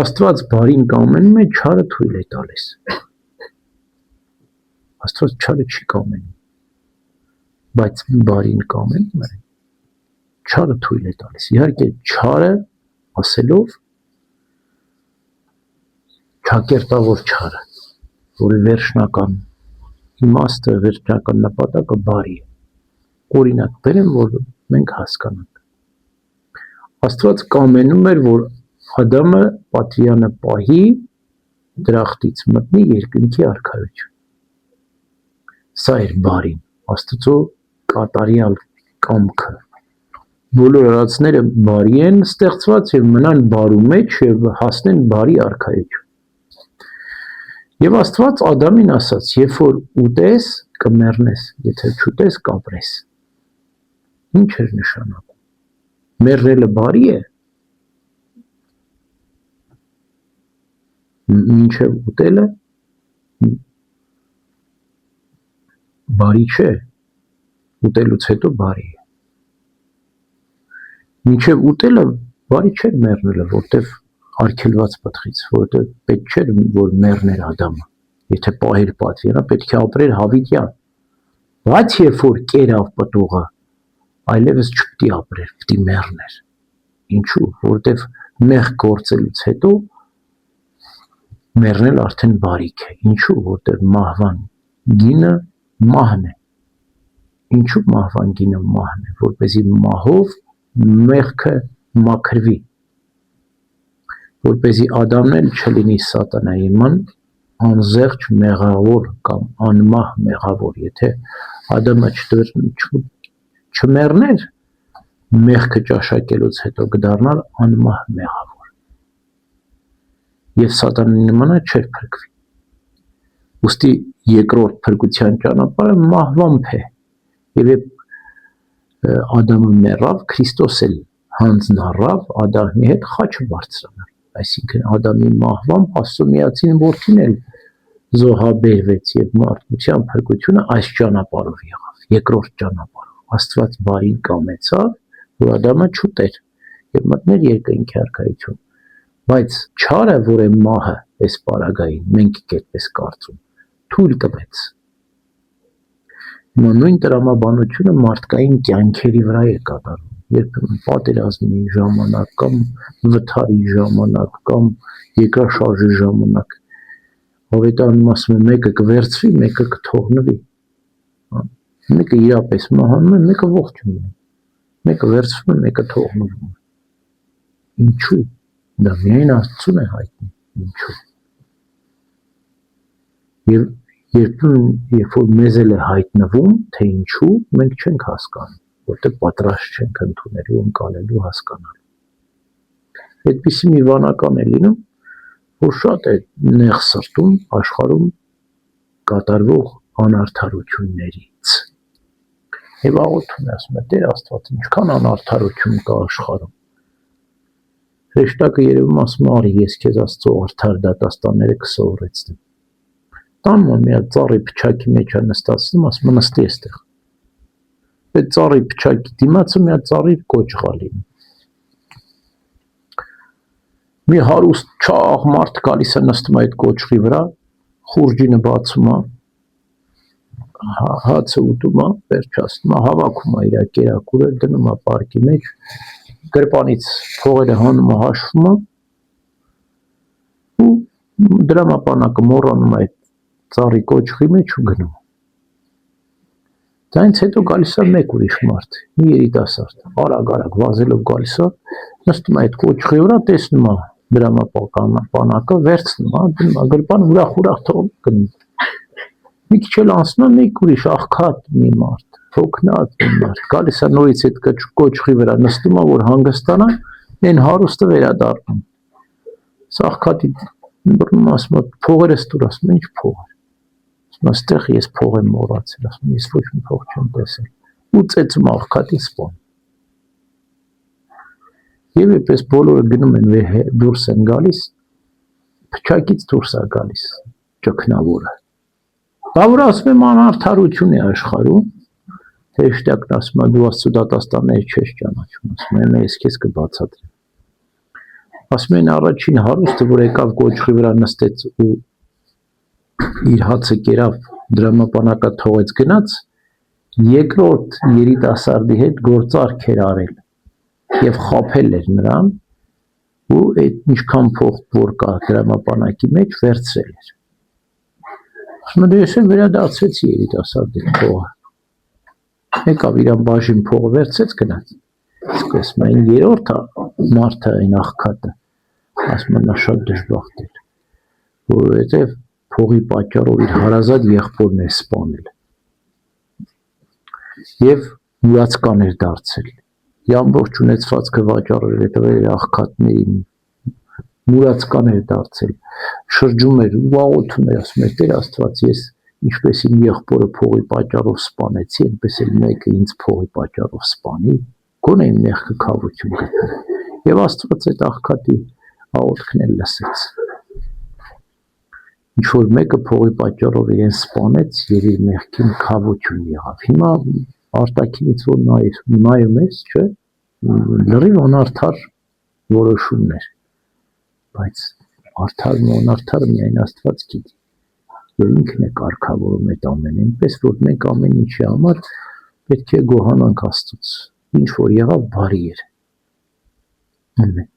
Աստված բարին կամենում է, չարը թույլ է տալիս։ Աստված չարը չի կամենում, բայց բարին կամենում է, չարը թույլ է տալիս։ Իհարկե չարը ասելով ճակերտավոր չարը, որի վերջնական իմաստը, վերջնական նպատակը բարի է։ Օրինակ բերեմ, որ մենք հասկանանք։ Աստված կամենում էր, որ Ադամը պատվիրանը պահի, դրախտից մտնի երկնքի արքայություն։ Սա էր բարին, Աստծո կատարյալ կամքը։ Բոլոր արածները բարի են ստեղծված եւ մնան բարու մեջ եւ հասնեն բարի արքայություն։ Եվ Աստված Ադամին ասաց. «Երբ որ ուտես, կմեռնես, եթե չուտես, կապրես»։ Ինչ էր նշանակում։ Մեռնելը բարի է։ Մինչև ուտելը բարի չէ, ուտելուց հետո բարի է։ Մինչև ուտելը բարի չէ մեռնելը, որտեվ արգելված պտղից, որտեվ պետք չէր, որ մեռներ Ադամը, եթե պահեր պատվիրանա, պետք է ապրեր հավիտյան, բայց երբ որ կերավ պտուղը, այլևս չպետք է ապրեր, պետք է մեռներ։ Ինչու՞, որտեվ մեղք գործելուց հետո մեռնել արդեն բարիք է։ Ինչու՞, որտեվ մահվան գինը մահն է։ Ինչու մահվան գինը մահն է, որպեսզի մահով մեղքը մաքրվի, որպեսզի Ադամն էլ չլինի սատանայի նման անզեղչ մեղավոր կամ անմահ մեղավոր, եթե Ադամը չմեռներ, մեղքը ճաշակելուց հետո կդառնար անմահ մեղավոր։ Եվ սատանայի նմանը չէր փրկվի։ Ուստի երկրորդ փրկության ճանապարհը մահվամբ է։ Եվ երբ Ադամը մեռավ, Քրիստոս էլ հանձն առավ Ադամի հետ խաչը բարձրանալ։ Այսինքն Ադամի մահվամբ Աստծո միածին որդին էլ զոհաբերվեց եւ մարդկության փրկությունը այս ճանապարհով եղավ, երկրորդ ճանապարհով։ Աստված բարին կամեցավ, որ Ադամը չուտեր եւ մտներ երկնքի արքայություն։ Բայց չարը, որ է մահը, այս պարագային, մենք այդպես կարծում, թույլ տվեց։ Նույն տրամաբանությունը մարդկային կյանքերի վրա է կատարվում, երբեմն պատերազմի ժամանակ կամ վթարի ժամանակ կամ երկրաշարժի ժամանակ Հովետանում ասում է մեկը կվերցվի, մեկը կթողնվի։ Մեկը իրապես մահանում է, մեկը ողջունում է։ Մեկը վերցվում է, մեկը թողնվում է։ Ինչու՞։ Դա միայն Աստծուն է հայտնի, ինչու։ Եվ երբ որ մեզ էլ է հայտնվում, թե ինչու, մենք չենք հասկանում, որտեղ պատրաստ չենք ընդունելու, ընկալելու, հասկանալու։ Այդպիսի մի վանական է լինում, որ շատ է նեղ սրտում աշխարհում կատարվող անարդարություններից։ Եվ աղոթում է, ասում է, Տեր Աստված, ինչքան անարդարություն կա աշխարհում։ Հրեշտակը երևում ասում է, արի ես քեզ Աստծո արդար դատաստանները կսովորեցնեմ։ Տանում մի հատ ծառի փչակի մեջ է նստացնում, ասում է նստի այստեղ։ Այդ ծառի փչակի դիմացը մի հատ ծառի կոճղա լինում։ Մի հարուստ չաղ մարդ գալիս է նստում այդ կոճղի վրա, խուրջինը բացում է, հացը ուտում է, վերջացնում է, հավաքում է իր կերակուրը, դնում է պարկի մեջ, գրպանից փողերը հանում է, հաշվում է, ու դրամապանակը մոռանում է այդ ծառի կոճղի մեջ ու գնում։ Դրանից հետո գալիս է մեկ ուրիշ մարդ, մի երիտասարդ, արագ վազելով գալիս է, նստում է այդ կոճղի վրա, տեսնում է դրամապանակը, վերցնում է, դնում է գրպան, ուրախ թողում գնում։ Մի քիչ էլ անցնում է մեկ ուրիշ աղքատ մի մարդ, հոգնած մի մարդ, գալիս է նորից այդ կոճղի վրա, նստում է, որ հանգստանա, այն հարուստը վերադառնում։ Աղքատի բռնում ասում է, փողերս տուր, ասում է, ինչ փող։ Այստեղ ես փող եմ մոռացել, ասում եմ, ես ոչ մի փող չեմ տեսել։ Ու ծեծում աղքատի սպան։ Եվ այդպես բոլորը գնում են դուրս են գալիս, փչակից դուրս է գալիս ճգնավորը։ Դա որ ասում եմ անարդարություն է աշխարհում, հրեշտակն ասում է դու Աստծո դատաստանները չես ճանաչում, ասում եմ ես քեզ կբացատրեմ։ ասում են առաջին հարուստը, որ եկավ կոճղի վրա նստեց ու իր հացը կերավ դրամապանակը թողեց գնաց, երկրորդ երիտասարդի հետ գործարք էր արել եւ խաբել էր նրան ու այդ ինչքան փող որ կա դրամապանակի մեջ վերցրել էր։ Ասում եմ ես վերադարձեցի երիտասարդի փողը։ Եկավ իրան բաժին փողը վերցրեց գնաց։ Իսկ ասում են երրորդ մարդը այն աղքատը ասում են նա շատ դժբախտ էր, որովհետեւ փողի պատճառով իր հարազատ եղբորն էր սպանել եւ մուրացկան էր դարձել։ Իր ամբողջ ունեցվածքը վաճառել էր տվել աղքատներին, մուրացկան էր դարձել, շրջում էր ու աղոթում էր, ասում էր Տեր Աստված, ես ինչպես իմ եղբորը փողի պատճառով սպանեցի, այնպես էլ մեկը ինձ փողի պատճառով սպանի, գոնե իմ մեղքը քավություն գտնի։ Եվ Աստված այդ աղքատի աղոթքն էլ լսեց։ Ինչ որ մեկը փողի պատճառով իրեն սպանեց եւ իր մեղքին քավություն եղավ։ Հիմա արտաքինից որ նայում ես, չէ, լրիվ անարդար որոշումներ, բայց արդարն ու անարդարը միայն Աստված գիտի եւ ինքն է կարգավորում այդ ամենը, այնպես որ մենք ամեն ինչի համար պետք է գոհանանք Աստծուց, ինչ որ եղավ բարի էր։ Ամեն